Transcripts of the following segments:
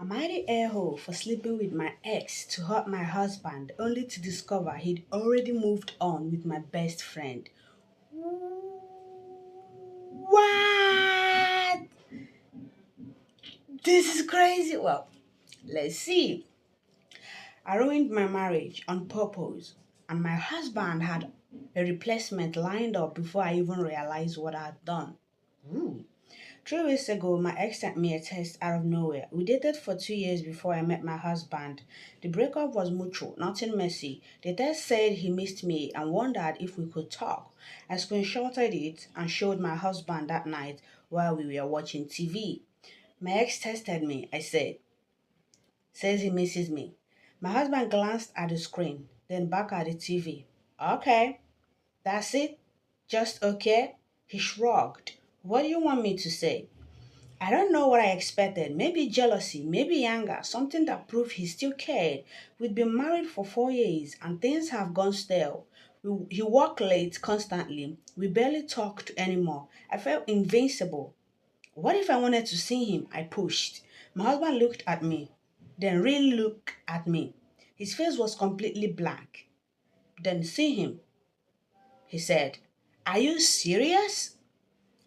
Am I the a-hole for sleeping with my ex to hurt my husband only to discover he'd already moved on with my best friend? What? This is crazy. Well, let's see. I ruined my marriage on purpose, and my husband had a replacement lined up before I even realized what I had done. Ooh. 3 weeks ago, my ex sent me a text out of nowhere. We dated for 2 years before I met my husband. The breakup was mutual, nothing messy. The text said he missed me and wondered if we could talk. I screenshotted it and showed my husband that night while we were watching TV. My ex texted me. I says he misses me. My husband glanced at the screen, then back at the TV. Okay, that's it? Just okay? He shrugged. What do you want me to say? I don't know what I expected. Maybe jealousy, maybe anger, something that proved he still cared. We'd been married for 4 years and things have gone stale. He worked late constantly. We barely talked anymore. I felt invincible. What if I wanted to see him? I pushed. My husband looked at me, then really looked at me. His face was completely blank. Then see him, he said. Are you serious?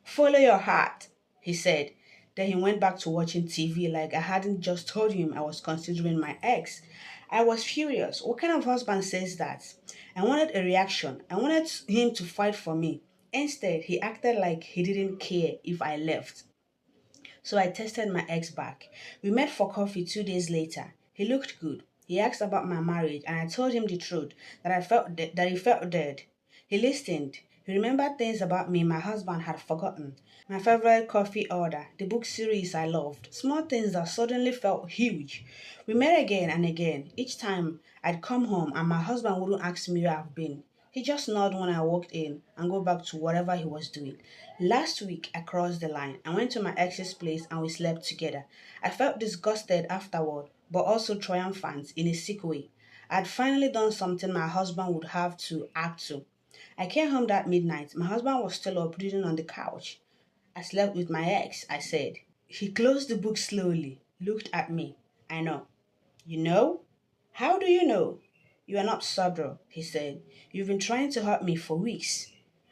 Follow your heart, he said. Then he went back to watching TV like I hadn't just told him I was considering my ex. I was furious. What kind of husband says that? I wanted a reaction. I wanted him to fight for me. Instead, he acted like he didn't care if I left. So I texted my ex back. We met for coffee 2 days later. He looked good. He asked about my marriage and I told him the truth that that he felt dead. He listened. He remembered things about me my husband had forgotten. My favorite coffee order, the book series I loved, small things that suddenly felt huge. We met again and again. Each time I'd come home and my husband wouldn't ask me where I've been. He just nodded when I walked in and go back to whatever he was doing. Last week, I crossed the line. I went to my ex's place and we slept together. I felt disgusted afterward, but also triumphant in a sick way. I'd finally done something my husband would have to act to. I came home that midnight. My husband was still up reading on the couch. I slept with my ex, I said. He closed the book slowly, looked at me. I know. You know? How do you know? You are not subtle, he said. You've been trying to hurt me for weeks.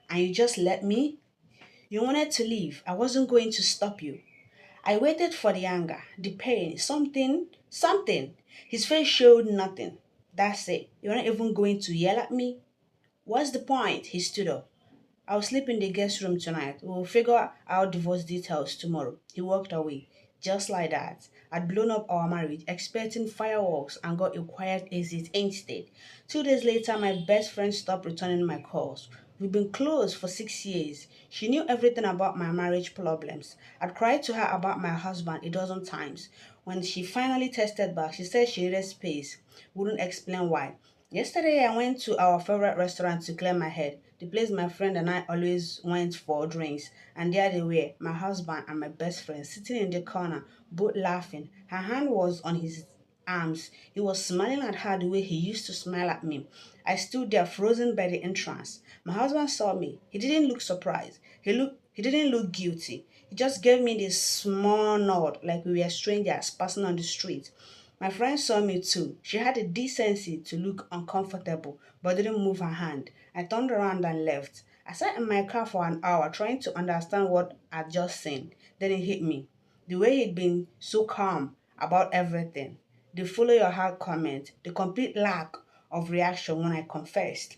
And you just let me? You wanted to leave. I wasn't going to stop you. I waited for the anger, the pain, something. His face showed nothing. That's it. You're not even going to yell at me? What's the point? He stood up. I'll sleep in the guest room tonight. We'll figure out divorce details tomorrow. He walked away. Just like that. I'd blown up our marriage, expecting fireworks, and got a quiet exit instead. 2 days later, my best friend stopped returning my calls. We've been close for 6 years. She knew everything about my marriage problems. I'd cried to her about my husband a dozen times. When she finally tested back, she said she needed space. Wouldn't explain why. Yesterday, I went to our favorite restaurant to clear my head, the place my friend and I always went for drinks. And there they were, my husband and my best friend, sitting in the corner, both laughing. Her hand was on his arms. He was smiling at her the way he used to smile at me. I stood there frozen by the entrance. My husband saw me. He didn't look surprised. He didn't look guilty. He just gave me this small nod like we were strangers passing on the street. My friend saw me too. She had the decency to look uncomfortable but didn't move her hand. I turned around and left. I sat in my car for an hour trying to understand what I'd just seen. Then it hit me. The way he'd been so calm about everything. The follow your heart comment. The complete lack of reaction when I confessed.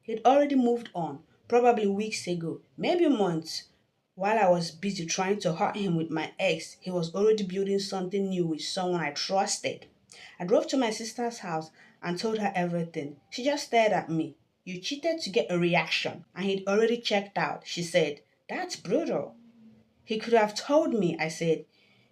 He'd already moved on, probably weeks ago, maybe months. While I was busy trying to hurt him with my ex, he was already building something new with someone I trusted. I drove to my sister's house and told her everything. She just stared at me. You cheated to get a reaction, and he'd already checked out, she said. That's brutal. He could have told me, I said.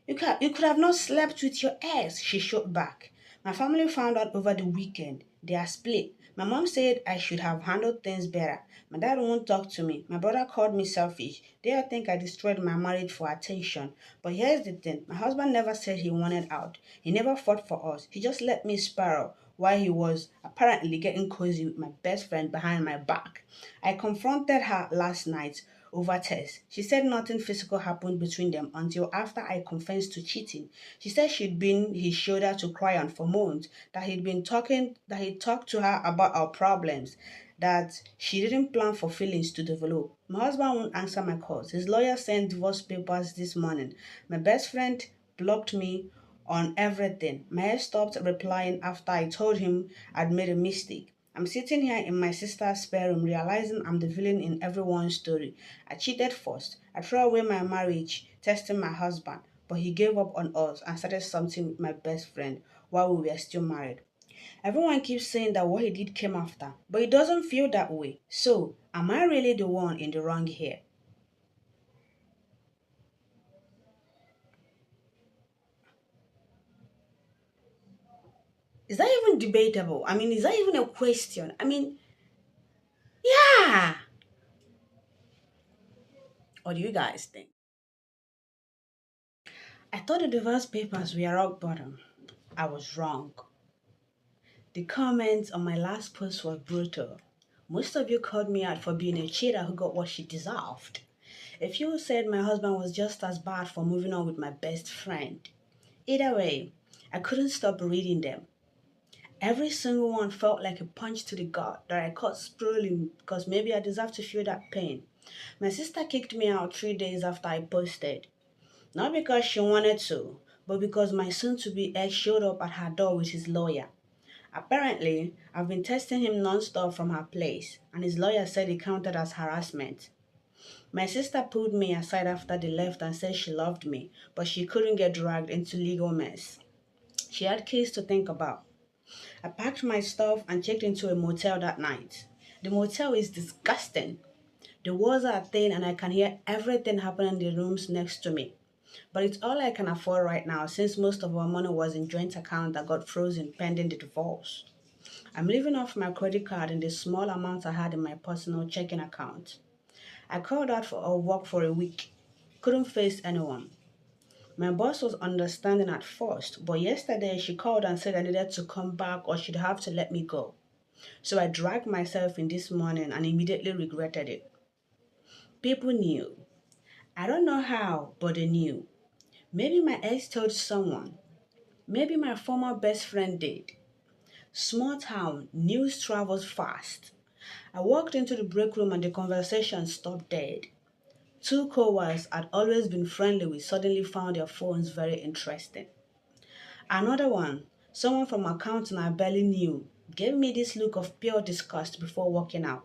You could have not slept with your ex, she shot back. My family found out over the weekend. They are split. My mom said I should have handled things better. My dad won't talk to me. My brother called me selfish. They all think I destroyed my marriage for attention. But here's the thing. My husband never said he wanted out. He never fought for us. He just let me spiral while he was apparently getting cozy with my best friend behind my back. I confronted her last night. over text. She said nothing physical happened between them until after I confessed to cheating. She said she'd been his shoulder to cry on for months, that he talked to her about our problems, that she didn't plan for feelings to develop. My husband won't answer my calls. His lawyer sent divorce papers this morning. My best friend blocked me on everything. My ex stopped replying after I told him I'd made a mistake. I'm sitting here in my sister's spare room realizing I'm the villain in everyone's story. I cheated first. I threw away my marriage, testing my husband, but he gave up on us and started something with my best friend while we were still married. Everyone keeps saying that what he did came after, but it doesn't feel that way. So, am I really the one in the wrong here? Is that even debatable? I mean, is that even a question? I mean, yeah. What do you guys think? I thought the divorce papers were rock bottom. I was wrong. The comments on my last post were brutal. Most of you called me out for being a cheater who got what she deserved. A few said my husband was just as bad for moving on with my best friend. Either way, I couldn't stop reading them. Every single one felt like a punch to the gut that I caught sprawling because maybe I deserve to feel that pain. My sister kicked me out 3 days after I posted. Not because she wanted to, but because my soon to be ex showed up at her door with his lawyer. Apparently, I've been testing him non-stop from her place, and his lawyer said it counted as harassment. My sister pulled me aside after they left and said she loved me, but she couldn't get dragged into legal mess. She had kids to think about. I packed my stuff and checked into a motel that night. The motel is disgusting. The walls are thin and I can hear everything happening in the rooms next to me. But it's all I can afford right now since most of our money was in joint account that got frozen pending the divorce. I'm living off my credit card and the small amount I had in my personal checking account. I called out for a work for a week. Couldn't face anyone. My boss was understanding at first, but yesterday she called and said I needed to come back or she'd have to let me go. So I dragged myself in this morning and immediately regretted it. People knew. I don't know how, but they knew. Maybe my ex told someone. Maybe my former best friend did. Small town, news travels fast. I walked into the break room and the conversation stopped dead. Two co-workers I'd always been friendly with suddenly found their phones very interesting. Another one, someone from accounting I barely knew, gave me this look of pure disgust before walking out.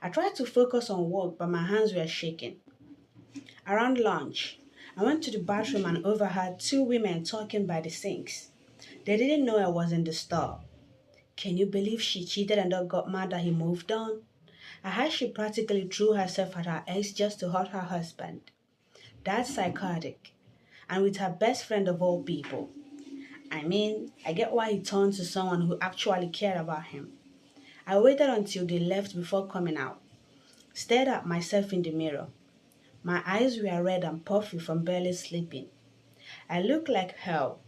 I tried to focus on work, but my hands were shaking. Around lunch, I went to the bathroom and overheard two women talking by the sinks. They didn't know I was in the store. Can you believe she cheated and then got mad that he moved on? I heard she practically threw herself at her ex just to hurt her husband. That's psychotic. And with her best friend of all people. I mean, I get why he turned to someone who actually cared about him. I waited until they left before coming out. Stared at myself in the mirror. My eyes were red and puffy from barely sleeping. I looked like hell.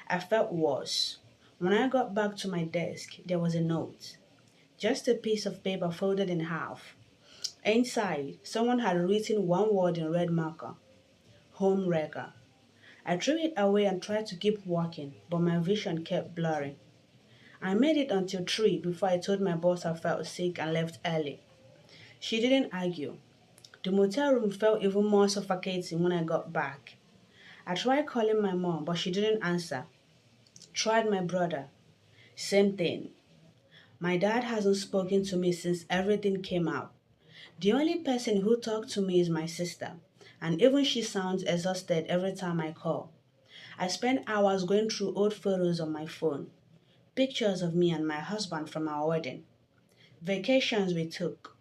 I felt worse. When I got back to my desk, there was a note. Just a piece of paper folded in half. Inside, someone had written one word in red marker. Home wrecker. I threw it away and tried to keep walking, but my vision kept blurring. I made it until 3 before I told my boss I felt sick and left early. She didn't argue. The motel room felt even more suffocating when I got back. I tried calling my mom, but she didn't answer. Tried my brother. Same thing. My dad hasn't spoken to me since everything came out. The only person who talked to me is my sister, and even she sounds exhausted every time I call. I spend hours going through old photos on my phone, pictures of me and my husband from our wedding, vacations we took,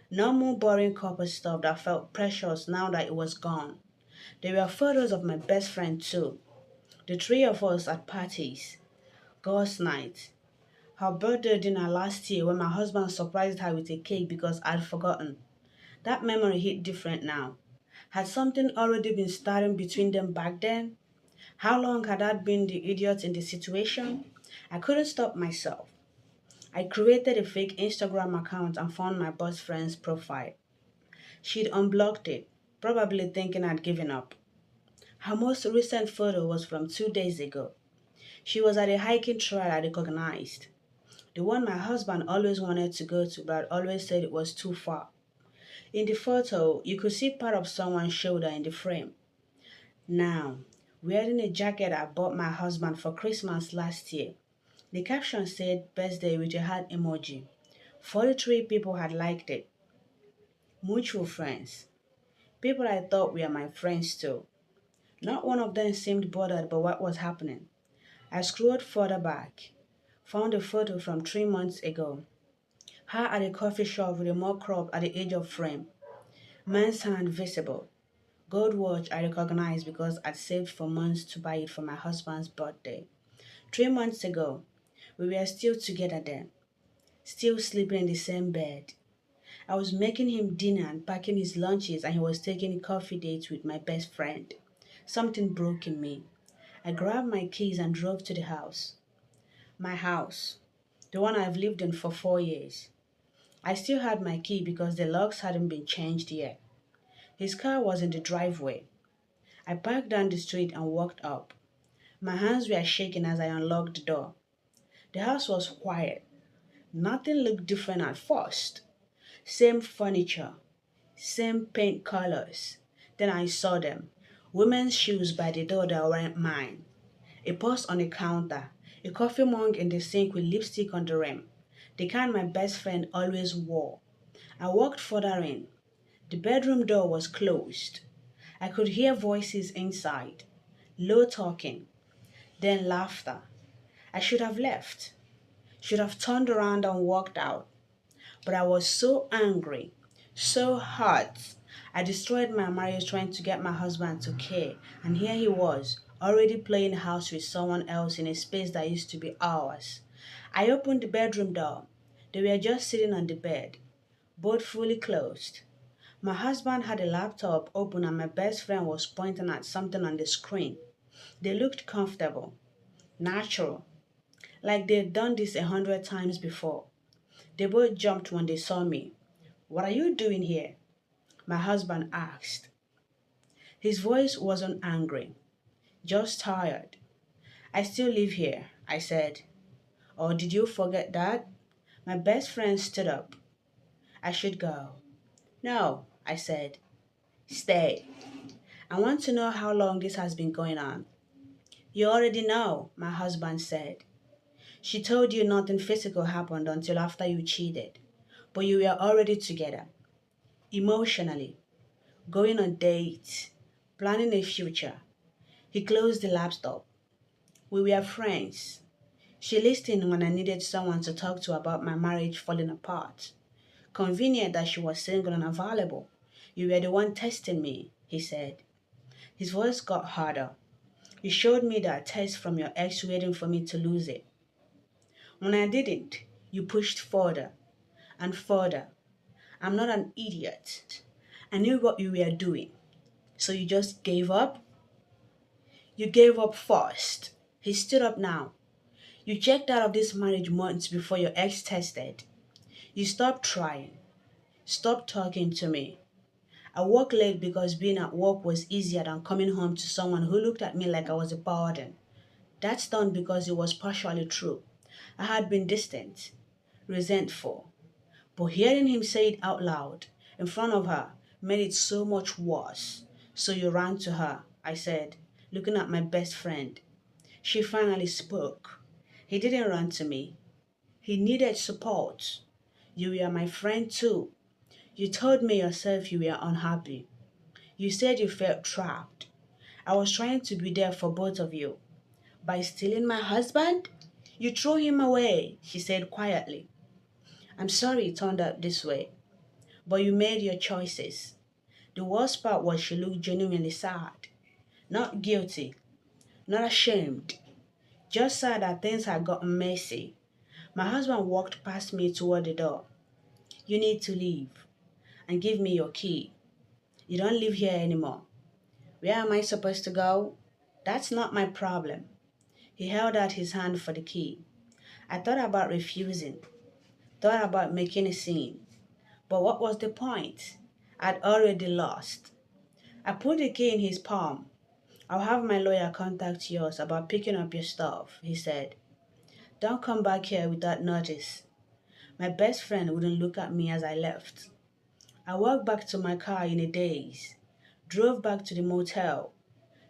normal boring couple stuff that felt precious now that it was gone. There were photos of my best friend too, the three of us at parties, girls' night, her birthday dinner last year when my husband surprised her with a cake because I'd forgotten. That memory hit different now. Had something already been starting between them back then? How long had I been the idiot in the situation? I couldn't stop myself. I created a fake Instagram account and found my best friend's profile. She'd unblocked it, probably thinking I'd given up. Her most recent photo was from 2 days ago. She was at a hiking trail I recognized. The one my husband always wanted to go to but always said it was too far. In the photo, you could see part of someone's shoulder in the frame. Now, wearing a jacket I bought my husband for Christmas last year. The caption said birthday with a heart emoji. 43 people had liked it. Mutual friends. People I thought were my friends too. Not one of them seemed bothered by what was happening. I scrolled further back, found a photo from 3 months ago. Her at a coffee shop with a mug crop at the edge of frame. Man's hand visible. Gold watch I recognized because I'd saved for months to buy it for my husband's birthday. 3 months ago, we were still together then, still sleeping in the same bed. I was making him dinner and packing his lunches, and he was taking coffee dates with my best friend. Something broke in me. I grabbed my keys and drove to the house. My house, the one I've lived in for 4 years. I still had my key because the locks hadn't been changed yet. His car was in the driveway. I parked down the street and walked up. My hands were shaking as I unlocked the door. The house was quiet. Nothing looked different at first. Same furniture, same paint colors. Then I saw them. Women's shoes by the door that weren't mine. A purse on the counter. A coffee mug in the sink with lipstick on the rim. The kind my best friend always wore. I walked further in. The bedroom door was closed. I could hear voices inside. Low talking. Then laughter. I should have left. Should have turned around and walked out. But I was so angry, so hurt. I destroyed my marriage trying to get my husband to care, and here he was, already playing house with someone else in a space that used to be ours. I opened the bedroom door. They were just sitting on the bed, both fully closed. My husband had a laptop open and my best friend was pointing at something on the screen. They looked comfortable, natural, like they'd done this 100 times before. They both jumped when they saw me. "What are you doing here?" my husband asked. His voice wasn't angry, just tired. "I still live here," I said. "Or did you forget that?" My best friend stood up. "I should go." "No," I said. "Stay. I want to know how long this has been going on." "You already know," my husband said. "She told you nothing physical happened until after you cheated, but you were already together, emotionally, going on dates, planning a future." He closed the laptop. "We were friends. She listened when I needed someone to talk to about my marriage falling apart. Convenient that she was single and available. You were the one testing me," he said. His voice got harder. "You showed me that test from your ex waiting for me to lose it. When I didn't, you pushed further and further. I'm not an idiot. I knew what you were doing. So you just gave up?" "You gave up first." He stood up now. "You checked out of this marriage months before your ex tested. You stopped trying. Stopped talking to me. I work late because being at work was easier than coming home to someone who looked at me like I was a burden. That's done because it was partially true. I had been distant, resentful. But hearing him say it out loud, in front of her, made it so much worse. So you ran to her," I said, looking at my best friend. She finally spoke. "He didn't run to me. He needed support. You were my friend too. You told me yourself you were unhappy. You said you felt trapped. I was trying to be there for both of you. By stealing my husband? You threw him away," she said quietly. "I'm sorry it turned out this way, but you made your choices." The worst part was she looked genuinely sad. Not guilty, not ashamed, just sad that things had gotten messy. My husband walked past me toward the door. "You need to leave and give me your key. You don't live here anymore." "Where am I supposed to go?" "That's not my problem." He held out his hand for the key. I thought about refusing, thought about making a scene. But what was the point? I'd already lost. I put the key in his palm. I'll have my lawyer contact yours about picking up your stuff, he said. Don't come back here without notice. My best friend wouldn't look at me as I left. I walked back to my car in a daze, drove back to the motel,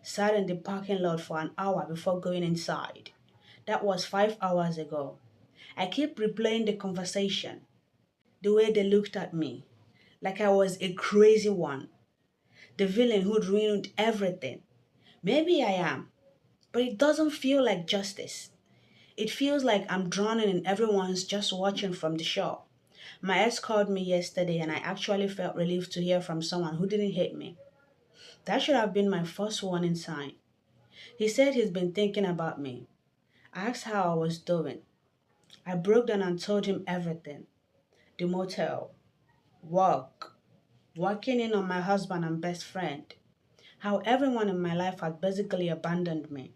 sat in the parking lot for an hour before going inside. That was 5 hours ago. I keep replaying the conversation, the way they looked at me, like I was a crazy one, the villain who'd ruined everything. Maybe I am, but it doesn't feel like justice. It feels like I'm drowning and everyone's just watching from the shore. My ex called me yesterday and I actually felt relieved to hear from someone who didn't hate me. That should have been my first warning sign. He said he's been thinking about me. I asked how I was doing. I broke down and told him everything. The motel, work, working in on my husband and best friend, how everyone in my life had basically abandoned me.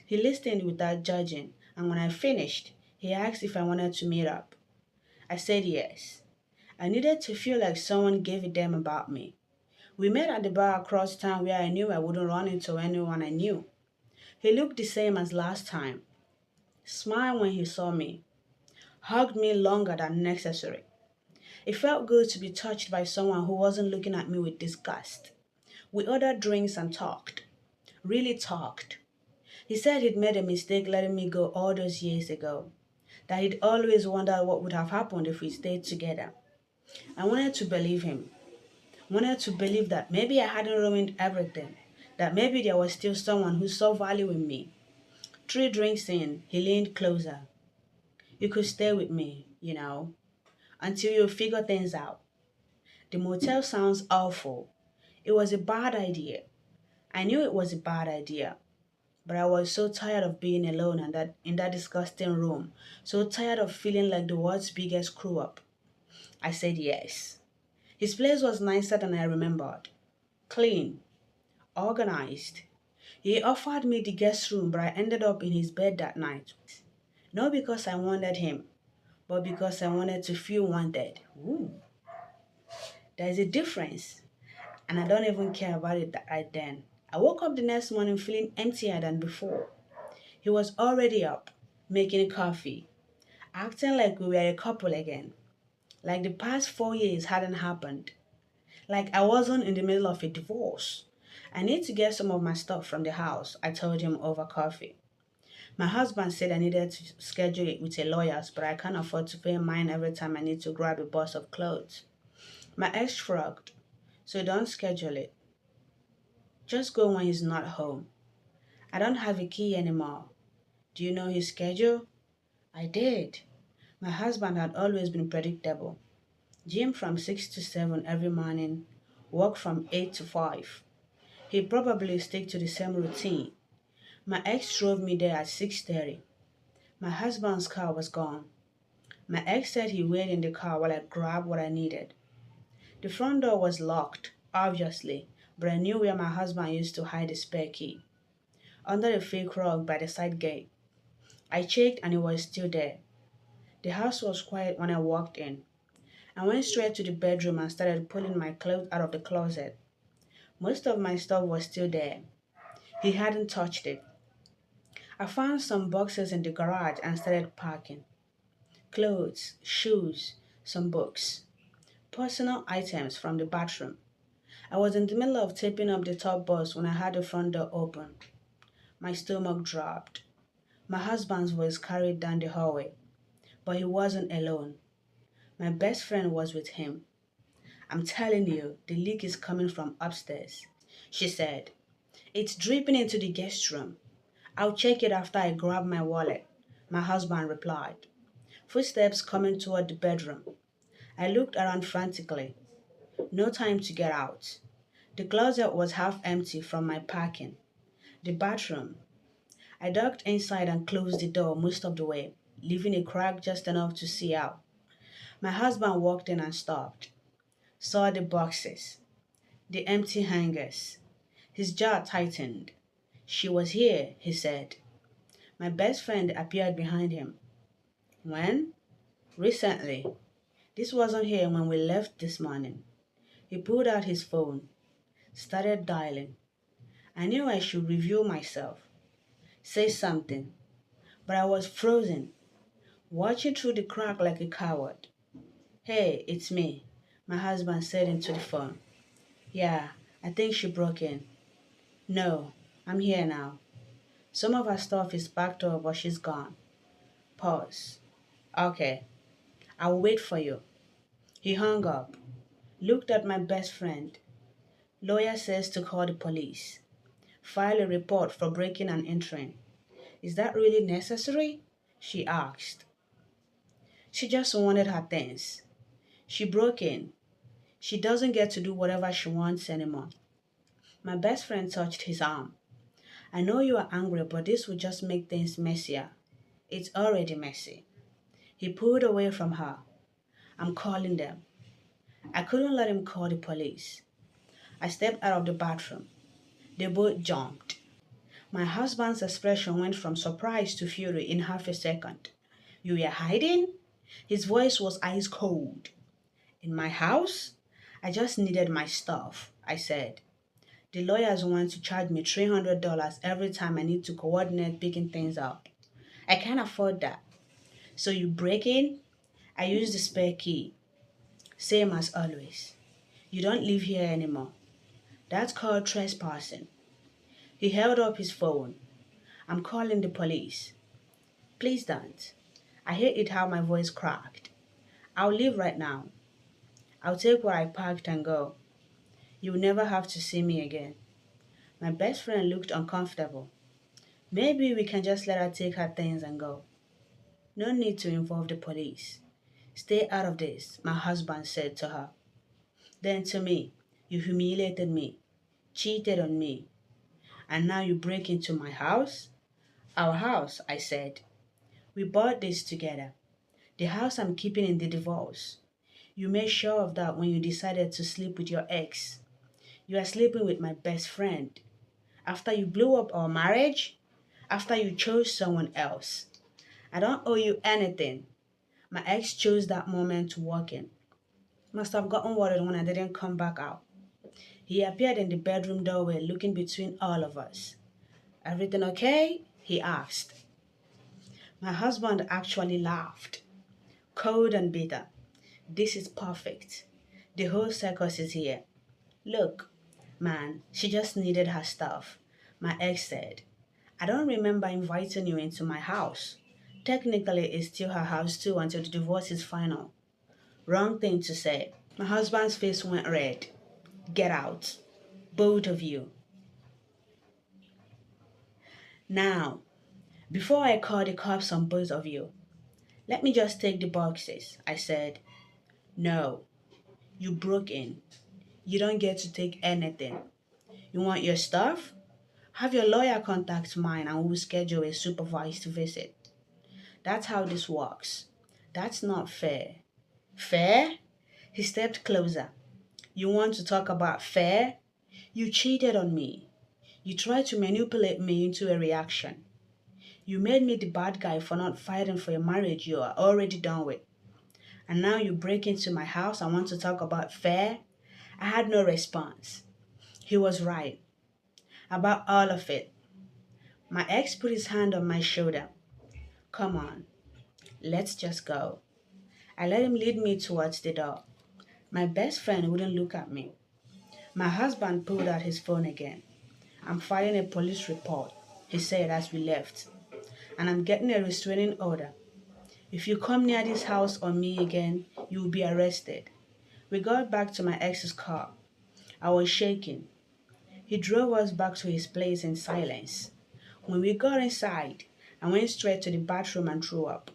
He listened without judging, and when I finished, he asked if I wanted to meet up. I said yes. I needed to feel like someone gave a damn about me. We met at the bar across town where I knew I wouldn't run into anyone I knew. He looked the same as last time, smiled when he saw me, hugged me longer than necessary. It felt good to be touched by someone who wasn't looking at me with disgust. We ordered drinks and talked. Really talked. He said he'd made a mistake letting me go all those years ago, that he'd always wondered what would have happened if we stayed together. I wanted to believe him, wanted to believe that maybe I hadn't ruined everything, that maybe there was still someone who saw value in me. 3 drinks in, he leaned closer. You could stay with me, until you figure things out. The motel sounds awful. It was a bad idea. I knew it was a bad idea, but I was so tired of being alone and that in that disgusting room, so tired of feeling like the world's biggest screw up. I said yes. His place was nicer than I remembered. Clean, organized. He offered me the guest room, but I ended up in his bed that night. Not because I wanted him, but because I wanted to feel wanted. Ooh, there's a difference, and I don't even care about it right then. I woke up the next morning feeling emptier than before. He was already up, making coffee, acting like we were a couple again, like the past 4 years hadn't happened, like I wasn't in the middle of a divorce. I need to get some of my stuff from the house, I told him over coffee. My husband said I needed to schedule it with a lawyer's, but I can't afford to pay mine every time I need to grab a bus of clothes. My ex shrugged, so don't schedule it. Just go when he's not home. I don't have a key anymore. Do you know his schedule? I did. My husband had always been predictable. Gym from 6 to 7 every morning, work from 8 to 5. He'd probably stick to the same routine. My ex drove me there at 6:30. My husband's car was gone. My ex said he waited in the car while I grabbed what I needed. The front door was locked, obviously, but I knew where my husband used to hide the spare key. Under a fake rug by the side gate. I checked and it was still there. The house was quiet when I walked in. I went straight to the bedroom and started pulling my clothes out of the closet. Most of my stuff was still there. He hadn't touched it. I found some boxes in the garage and started packing. Clothes, shoes, some books, personal items from the bathroom. I was in the middle of taping up the top bus when I heard the front door open. My stomach dropped. My husband's voice carried down the hallway, but he wasn't alone. My best friend was with him. I'm telling you, the leak is coming from upstairs, she said. It's dripping into the guest room. I'll check it after I grab my wallet, my husband replied. Footsteps coming toward the bedroom. I looked around frantically. No time to get out. The closet was half empty from my packing. The bathroom. I ducked inside and closed the door most of the way, leaving a crack just enough to see out. My husband walked in and stopped. Saw the boxes, the empty hangers. His jaw tightened. She was here, he said. My best friend appeared behind him. When? Recently. This wasn't here when we left this morning. He pulled out his phone, started dialing. I knew I should review myself, say something, but I was frozen, watching through the crack like a coward. Hey, it's me, my husband said into the phone. Yeah, I think she broke in. No, I'm here now. Some of her stuff is packed up, but she's gone. Pause. Okay, I'll wait for you. He hung up, looked at my best friend. Lawyer says to call the police. File a report for breaking and entering. Is that really necessary? She asked. She just wanted her things. She broke in. She doesn't get to do whatever she wants anymore. My best friend touched his arm. I know you are angry, but this will just make things messier. It's already messy. He pulled away from her. I'm calling them. I couldn't let him call the police. I stepped out of the bathroom. They both jumped. My husband's expression went from surprise to fury in half a second. You were hiding? His voice was ice cold. In my house? I just needed my stuff, I said. The lawyers want to charge me $300 every time I need to coordinate picking things up. I can't afford that. So you break in? I use the spare key. Same as always. You don't live here anymore. That's called trespassing. He held up his phone. I'm calling the police. Please don't. I hate it how my voice cracked. I'll leave right now. I'll take what I packed and go. You'll never have to see me again. My best friend looked uncomfortable. Maybe we can just let her take her things and go. No need to involve the police. Stay out of this, my husband said to her. Then to me, you humiliated me, cheated on me, and now you break into my house? Our house, I said. We bought this together. The house I'm keeping in the divorce. You made sure of that when you decided to sleep with your ex. You are sleeping with my best friend. After you blew up our marriage? After you chose someone else? I don't owe you anything. My ex chose that moment to walk in. Must have gotten worried when I didn't come back out. He appeared in the bedroom doorway looking between all of us. Everything okay? He asked. My husband actually laughed. Cold and bitter. This is perfect. The whole circus is here. Look, man, she just needed her stuff. My ex said. I don't remember inviting you into my house. Technically, it's still her house too until the divorce is final. Wrong thing to say. My husband's face went red. Get out. Both of you. Now, before I call the cops on both of you, let me just take the boxes, I said. No, you broke in. You don't get to take anything. You want your stuff? Have your lawyer contact mine and we'll schedule a supervised visit. That's how this works. That's not fair. Fair? He stepped closer. You want to talk about fair? You cheated on me. You tried to manipulate me into a reaction. You made me the bad guy for not fighting for a marriage you are already done with. And now you break into my house and want to talk about fair? I had no response. He was right. About all of it. My ex put his hand on my shoulder. Come on, let's just go. I let him lead me towards the door. My best friend wouldn't look at me. My husband pulled out his phone again. I'm filing a police report, he said as we left. And I'm getting a restraining order. If you come near this house or me again, you will be arrested. We got back to my ex's car. I was shaking. He drove us back to his place in silence. When we got inside, I went straight to the bathroom and threw up.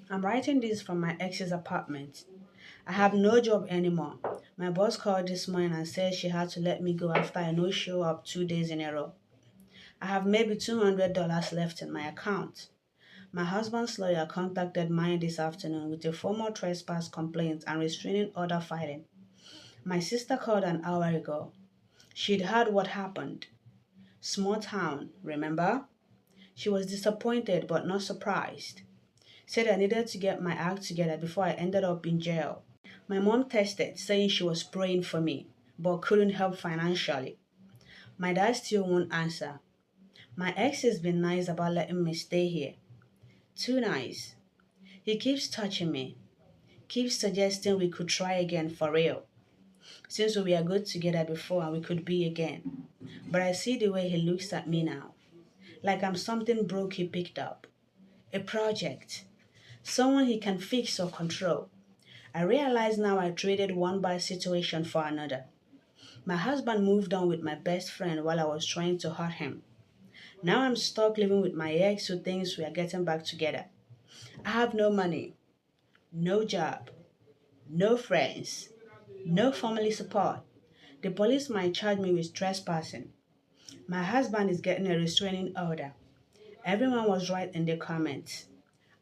I'm writing this from my ex's apartment. I have no job anymore. My boss called this morning and said she had to let me go after I no show up 2 days in a row. I have maybe $200 left in my account. My husband's lawyer contacted mine this afternoon with a formal trespass complaint and restraining order filing. My sister called an hour ago. She'd heard what happened. Small town, remember? She was disappointed but not surprised. Said I needed to get my act together before I ended up in jail. My mom texted saying she was praying for me, but couldn't help financially. My dad still won't answer. My ex has been nice about letting me stay here. Too nice. He keeps touching me, keeps suggesting we could try again for real, since we were good together before and we could be again. But I see the way he looks at me now, like I'm something broke he picked up, a project, someone he can fix or control. I realize now I traded one bad situation for another. My husband moved on with my best friend while I was trying to hurt him. Now I'm stuck living with my ex who thinks we are getting back together. I have no money, no job, no friends, no family support. The police might charge me with trespassing. My husband is getting a restraining order. Everyone was right in the comments.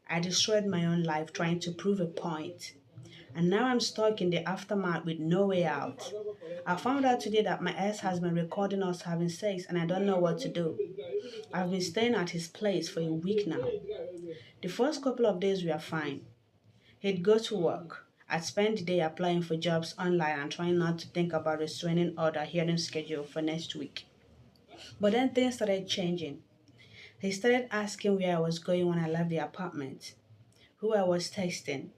I destroyed my own life trying to prove a point. And now I'm stuck in the aftermath with no way out. I found out today that my ex has been recording us having sex and I don't know what to do. I've been staying at his place for a week now. The first couple of days were fine. He'd go to work. I'd spend the day applying for jobs online and trying not to think about restraining order hearing schedule for next week. But then things started changing. He started asking where I was going when I left the apartment, who I was texting,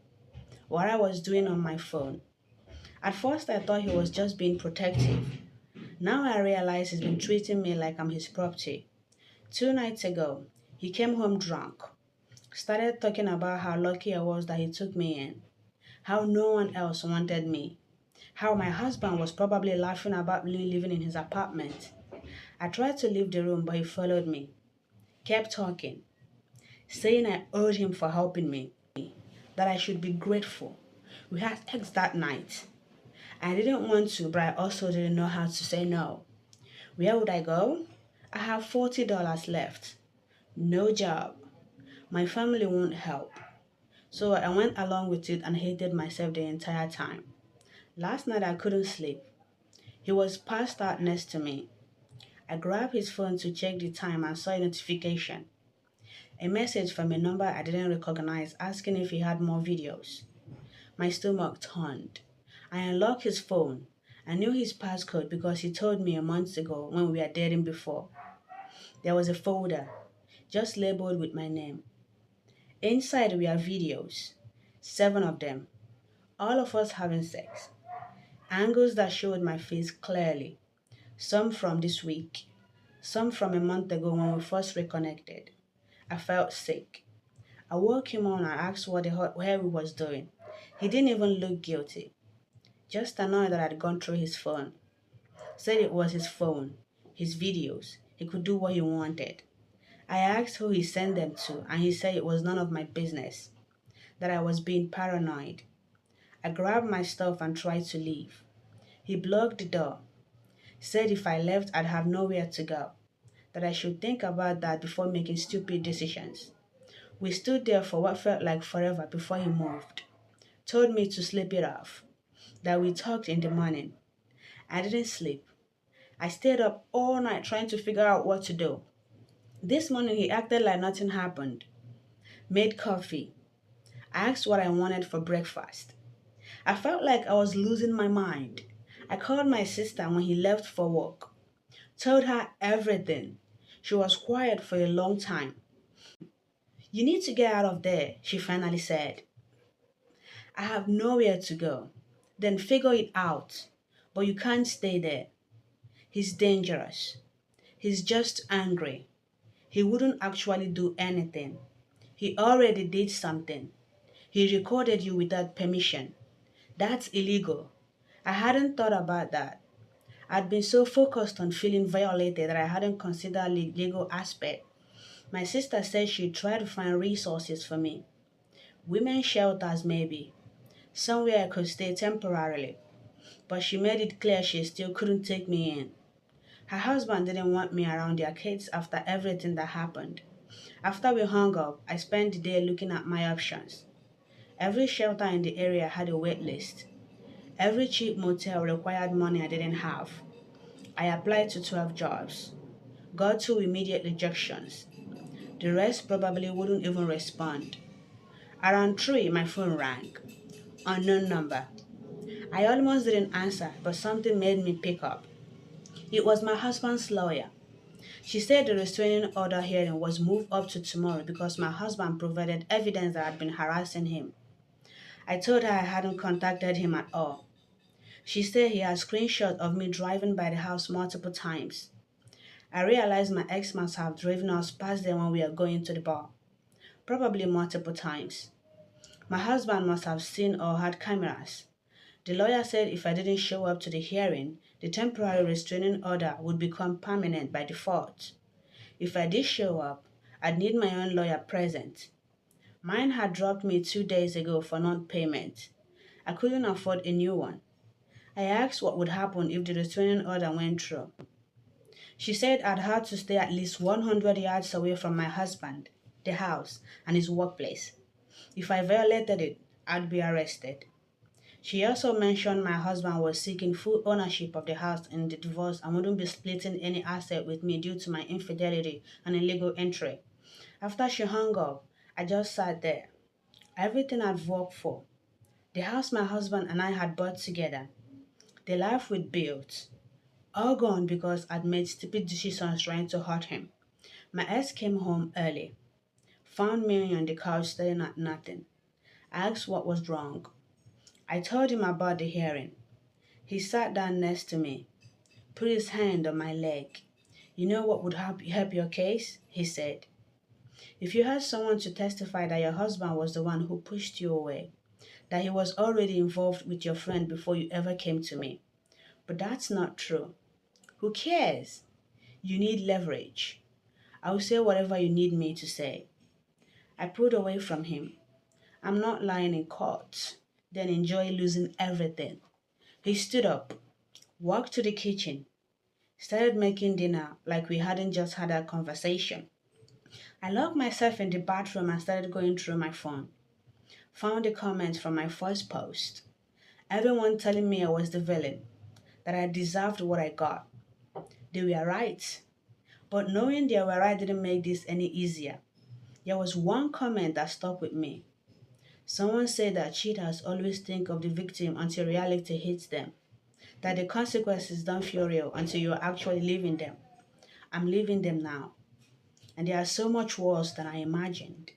what I was doing on my phone. At first, I thought he was just being protective. Now I realize he's been treating me like I'm his property. 2 nights ago, he came home drunk, started talking about how lucky I was that he took me in, how no one else wanted me, how my husband was probably laughing about me living in his apartment. I tried to leave the room, but he followed me, kept talking, saying I owed him for helping me, that I should be grateful. We had sex that night. I didn't want to, but I also didn't know how to say no. Where would I go? I have $40 left. No job. My family won't help. So I went along with it and hated myself the entire time. Last night I couldn't sleep. He was passed out next to me. I grabbed his phone to check the time and saw a notification. A message from a number I didn't recognize asking if he had more videos. My stomach turned. I unlocked his phone. I knew his passcode because he told me a month ago when we were dating before. There was a folder, just labeled with my name. Inside were videos, 7 of them, all of us having sex. Angles that showed my face clearly, some from this week, some from a month ago when we first reconnected. I felt sick. I woke him on and asked what the hell he was doing. He didn't even look guilty, just annoyed that I'd gone through his phone. Said it was his phone, his videos. He could do what he wanted. I asked who he sent them to, and he said it was none of my business, that I was being paranoid. I grabbed my stuff and tried to leave. He blocked the door, said if I left, I'd have nowhere to go, that I should think about that before making stupid decisions. We stood there for what felt like forever before he moved, told me to sleep it off, that we talked in the morning. I didn't sleep. I stayed up all night trying to figure out what to do. This morning he acted like nothing happened, made coffee, asked what I wanted for breakfast. I felt like I was losing my mind. I called my sister when he left for work, told her everything. She was quiet for a long time. You need to get out of there, she finally said. I have nowhere to go. Then figure it out. But you can't stay there. He's dangerous. He's just angry. He wouldn't actually do anything. He already did something. He recorded you without permission. That's illegal. I hadn't thought about that. I'd been so focused on feeling violated that I hadn't considered the legal aspect. My sister said she'd try to find resources for me. Women's shelters, maybe. Somewhere I could stay temporarily. But she made it clear she still couldn't take me in. Her husband didn't want me around their kids after everything that happened. After we hung up, I spent the day looking at my options. Every shelter in the area had a wait list. Every cheap motel required money I didn't have. I applied to 12 jobs. Got 2 immediate rejections. The rest probably wouldn't even respond. Around 3, my phone rang. Unknown number. I almost didn't answer, but something made me pick up. It was my husband's lawyer. She said the restraining order hearing was moved up to tomorrow because my husband provided evidence that I had been harassing him. I told her I hadn't contacted him at all. She said he had screenshots of me driving by the house multiple times. I realized my ex must have driven us past there when we were going to the bar, probably multiple times. My husband must have seen or had cameras. The lawyer said if I didn't show up to the hearing, the temporary restraining order would become permanent by default. If I did show up, I'd need my own lawyer present. Mine had dropped me 2 days ago for non-payment. I couldn't afford a new one. I asked what would happen if the restraining order went through. She said I'd have to stay at least 100 yards away from my husband, the house, and his workplace. If I violated it, I'd be arrested. She also mentioned my husband was seeking full ownership of the house in the divorce and wouldn't be splitting any asset with me due to my infidelity and illegal entry. After she hung up, I just sat there. Everything I'd worked for, the house my husband and I had bought together, the life we'd built, all gone because I'd made stupid decisions trying to hurt him. My ex came home early, found me on the couch staring at nothing. I asked what was wrong. I told him about the hearing. He sat down next to me, put his hand on my leg. You know what would help your case? He said. If you had someone to testify that your husband was the one who pushed you away, that he was already involved with your friend before you ever came to me. But that's not true. Who cares? You need leverage. I'll say whatever you need me to say. I pulled away from him. I'm not lying in court, then enjoy losing everything. He stood up, walked to the kitchen, started making dinner like we hadn't just had a conversation. I locked myself in the bathroom and started going through my phone. Found the comments from my first post. Everyone telling me I was the villain, that I deserved what I got. They were right. But knowing they were right didn't make this any easier. There was one comment that stuck with me. Someone said that cheaters always think of the victim until reality hits them, that the consequences don't feel real until you're actually living them. I'm living them now, and they are so much worse than I imagined.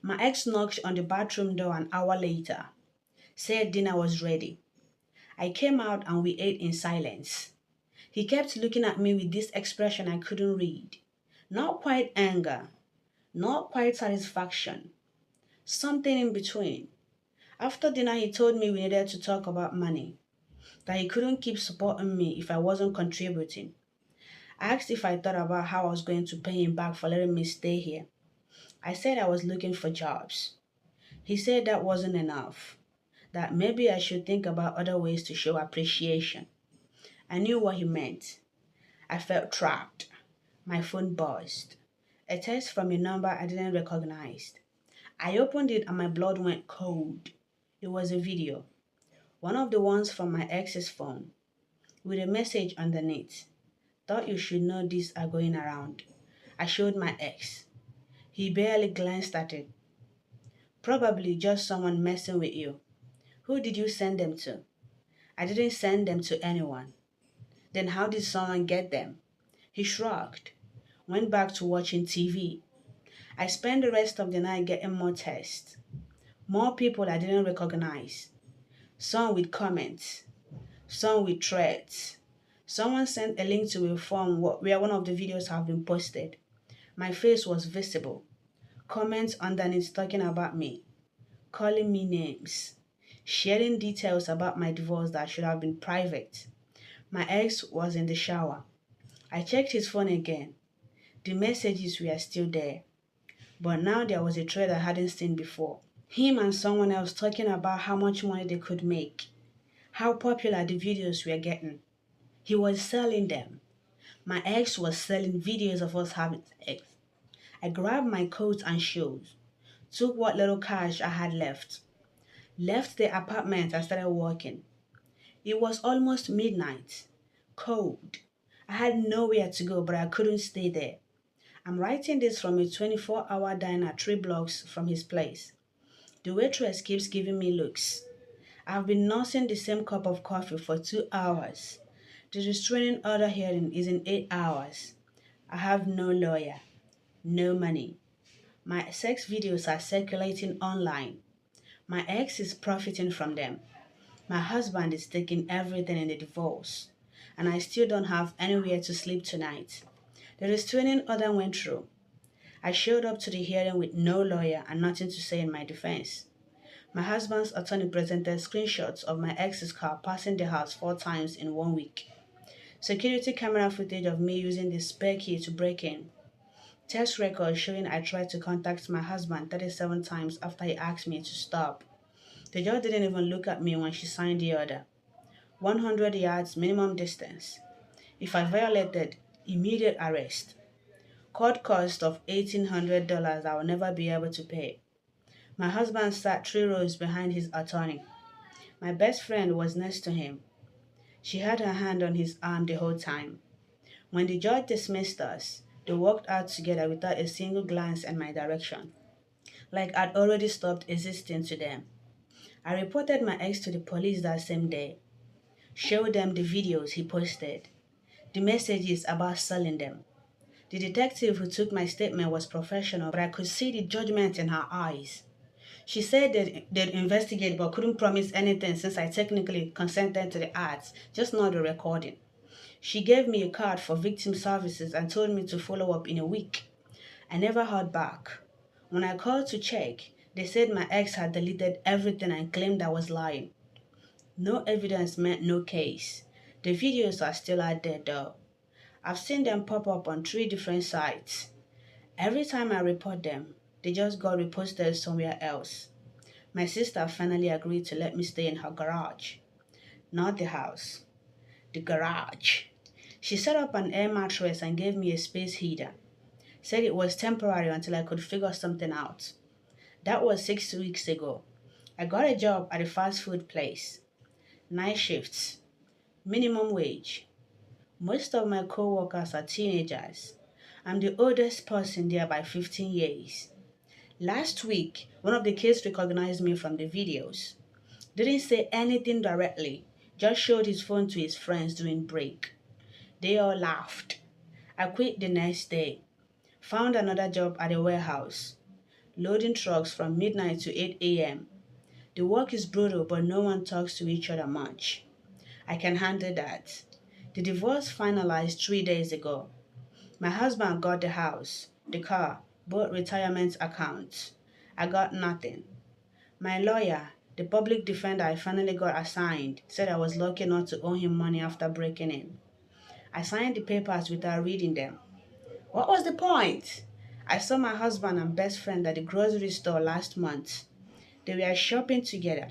My ex knocked on the bathroom door an hour later, said dinner was ready. I came out and we ate in silence. He kept looking at me with this expression I couldn't read. Not quite anger, not quite satisfaction, something in between. After dinner, he told me we needed to talk about money, that he couldn't keep supporting me if I wasn't contributing. I asked if I thought about how I was going to pay him back for letting me stay here. I said I was looking for jobs. He said that wasn't enough, that maybe I should think about other ways to show appreciation. I knew what he meant. I felt trapped. My phone buzzed. A text from a number I didn't recognize. I opened it and my blood went cold. It was a video, one of the ones from my ex's phone, with a message underneath. Thought you should know these are going around. I showed my ex. He barely glanced at it. Probably just someone messing with you. Who did you send them to? I didn't send them to anyone. Then how did someone get them? He shrugged, went back to watching TV. I spent the rest of the night getting more texts. More people I didn't recognize. Some with comments, some with threats. Someone sent a link to a form where one of the videos have been posted. My face was visible. Comments underneath talking about me, calling me names, sharing details about my divorce that should have been private. My ex was in the shower. I checked his phone again. The messages were still there. But now there was a thread I hadn't seen before. Him and someone else talking about how much money they could make, how popular the videos were getting. He was selling them. My ex was selling videos of us having sex. I grabbed my coat and shoes, took what little cash I had left the apartment and started walking. It was almost midnight, cold. I had nowhere to go, but I couldn't stay there. I'm writing this from a 24-hour diner 3 blocks from his place. The waitress keeps giving me looks. I've been nursing the same cup of coffee for 2 hours. The restraining order hearing is in 8 hours. I have no lawyer, no money. My sex videos are circulating online. My ex is profiting from them. My husband is taking everything in the divorce. And I still don't have anywhere to sleep tonight. The restraining order went through. I showed up to the hearing with no lawyer and nothing to say in my defense. My husband's attorney presented screenshots of my ex's car passing the house 4 times in 1 week. Security camera footage of me using the spare key to break in. Test records showing I tried to contact my husband 37 times after he asked me to stop. The judge didn't even look at me when she signed the order. 100 yards minimum distance. If I violated, immediate arrest. Court cost of $1,800 I will never be able to pay. My husband sat 3 rows behind his attorney. My best friend was next to him. She had her hand on his arm the whole time. When the judge dismissed us, they walked out together without a single glance in my direction, like I'd already stopped existing to them. I reported my ex to the police that same day, showed them the videos he posted, the messages about selling them. The detective who took my statement was professional, but I could see the judgment in her eyes. She said that they'd investigate but couldn't promise anything since I technically consented to the ads, just not the recording. She gave me a card for victim services and told me to follow up in a week. I never heard back. When I called to check, they said my ex had deleted everything and claimed I was lying. No evidence meant no case. The videos are still out there though. I've seen them pop up on 3 different sites. Every time I report them, they just got reposted somewhere else. My sister finally agreed to let me stay in her garage. Not the house, the garage. She set up an air mattress and gave me a space heater. Said it was temporary until I could figure something out. That was 6 weeks ago. I got a job at a fast food place. Night shifts. Minimum wage. Most of my co-workers are teenagers. I'm the oldest person there by 15 years. Last week, one of the kids recognized me from the videos. Didn't say anything directly, just showed his phone to his friends during break. They all laughed. I quit the next day. Found another job at a warehouse, loading trucks from midnight to 8 a.m. The work is brutal, but no one talks to each other much. I can handle that. The divorce finalized 3 days ago. My husband got the house, the car, both retirement accounts. I got nothing. My lawyer, the public defender I finally got assigned, said I was lucky not to owe him money after breaking in. I signed the papers without reading them. What was the point? I saw my husband and best friend at the grocery store last month. They were shopping together,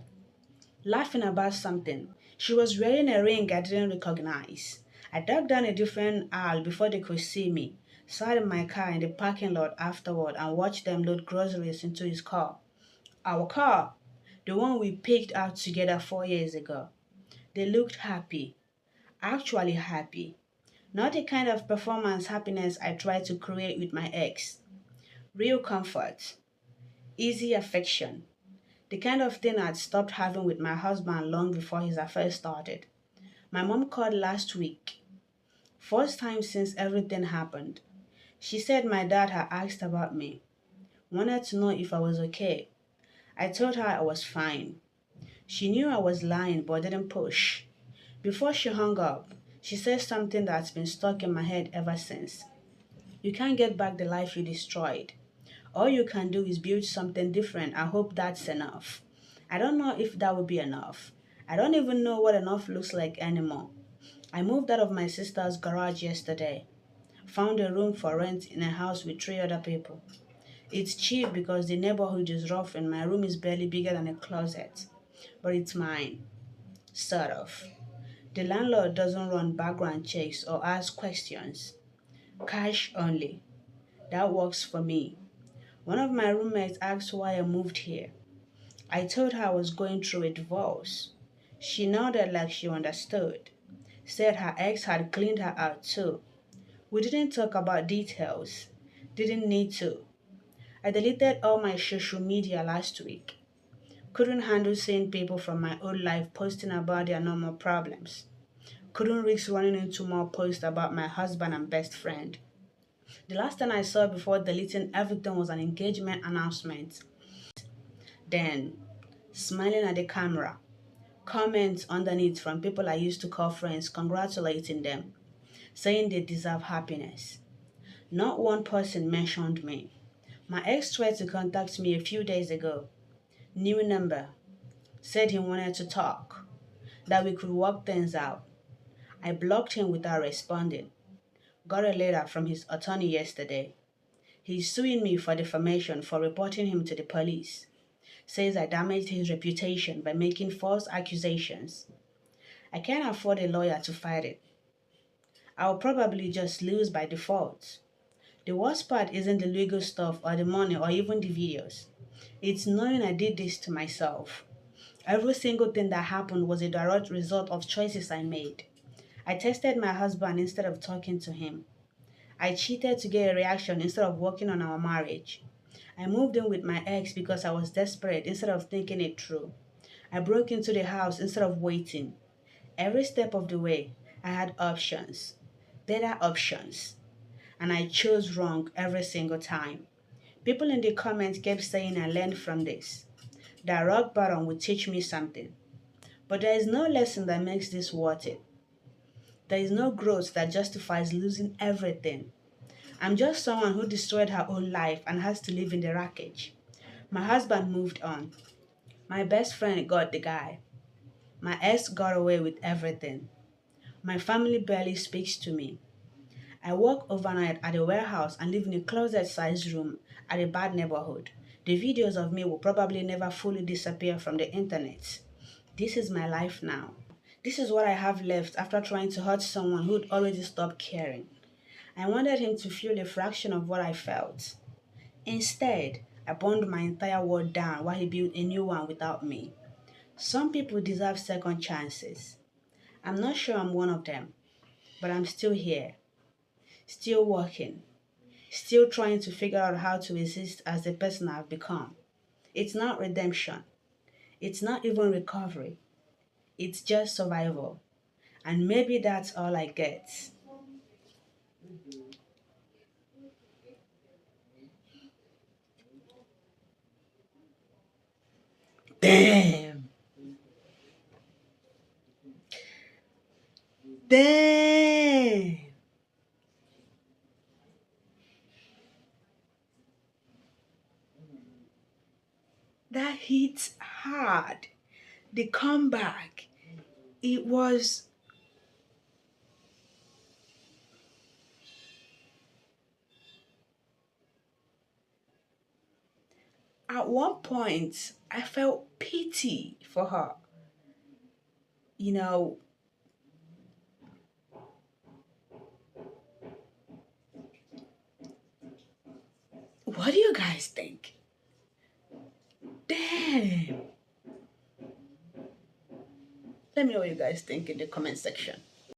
laughing about something. She was wearing a ring I didn't recognize. I dug down a different aisle before they could see me, sat in my car in the parking lot afterward and watched them load groceries into his car. Our car, the one we picked out together 4 years ago. They looked happy, actually happy. Not the kind of performance happiness I tried to create with my ex. Real comfort, easy affection, the kind of thing I'd stopped having with my husband long before his affair started. My mom called last week, first time since everything happened. She said my dad had asked about me, wanted to know if I was okay. I told her I was fine. She knew I was lying but didn't push. Before she hung up, she said something that's been stuck in my head ever since. You can't get back the life you destroyed. All you can do is build something different and hope that's enough. I don't know if that will be enough. I don't even know what enough looks like anymore. I moved out of my sister's garage yesterday. Found a room for rent in a house with 3 other people. It's cheap because the neighborhood is rough and my room is barely bigger than a closet. But it's mine. Sort of. The landlord doesn't run background checks or ask questions. Cash only. That works for me. One of my roommates asked why I moved here. I told her I was going through a divorce. She nodded like she understood. Said her ex had cleaned her out too. We didn't talk about details. Didn't need to. I deleted all my social media last week. Couldn't handle seeing people from my old life posting about their normal problems. Couldn't risk running into more posts about my husband and best friend. The last thing I saw before deleting everything was an engagement announcement. Then, smiling at the camera, comments underneath from people I used to call friends congratulating them, saying they deserve happiness. Not one person mentioned me. My ex tried to contact me a few days ago. New number. Said he wanted to talk, that we could work things out. I blocked him without responding. Got a letter from his attorney yesterday. He's suing me for defamation for reporting him to the police. Says I damaged his reputation by making false accusations. I can't afford a lawyer to fight it. I'll probably just lose by default. The worst part isn't the legal stuff or the money or even the videos. It's knowing I did this to myself. Every single thing that happened was a direct result of choices I made. I texted my husband instead of talking to him. I cheated to get a reaction instead of working on our marriage. I moved in with my ex because I was desperate instead of thinking it through. I broke into the house instead of waiting. Every step of the way, I had options, better options, and I chose wrong every single time. People in the comments kept saying I learned from this. That rock bottom would teach me something. But there is no lesson that makes this worth it. There is no growth that justifies losing everything. I'm just someone who destroyed her own life and has to live in the wreckage. My husband moved on. My best friend got the guy. My ex got away with everything. My family barely speaks to me. I work overnight at a warehouse and live in a closet-sized room at a bad neighborhood. The videos of me will probably never fully disappear from the internet. This is my life now. This is what I have left after trying to hurt someone who'd already stopped caring. I wanted him to feel a fraction of what I felt. Instead, I burned my entire world down while he built a new one without me. Some people deserve second chances. I'm not sure I'm one of them, but I'm still here, still working, still trying to figure out how to exist as the person I've become. It's not redemption. It's not even recovery. It's just survival. And maybe that's all I get. Damn. Damn. That hits hard. The comeback. It was at one point I felt pity for her. You know, what do you guys think? Damn. Let me know what you guys think in the comment section.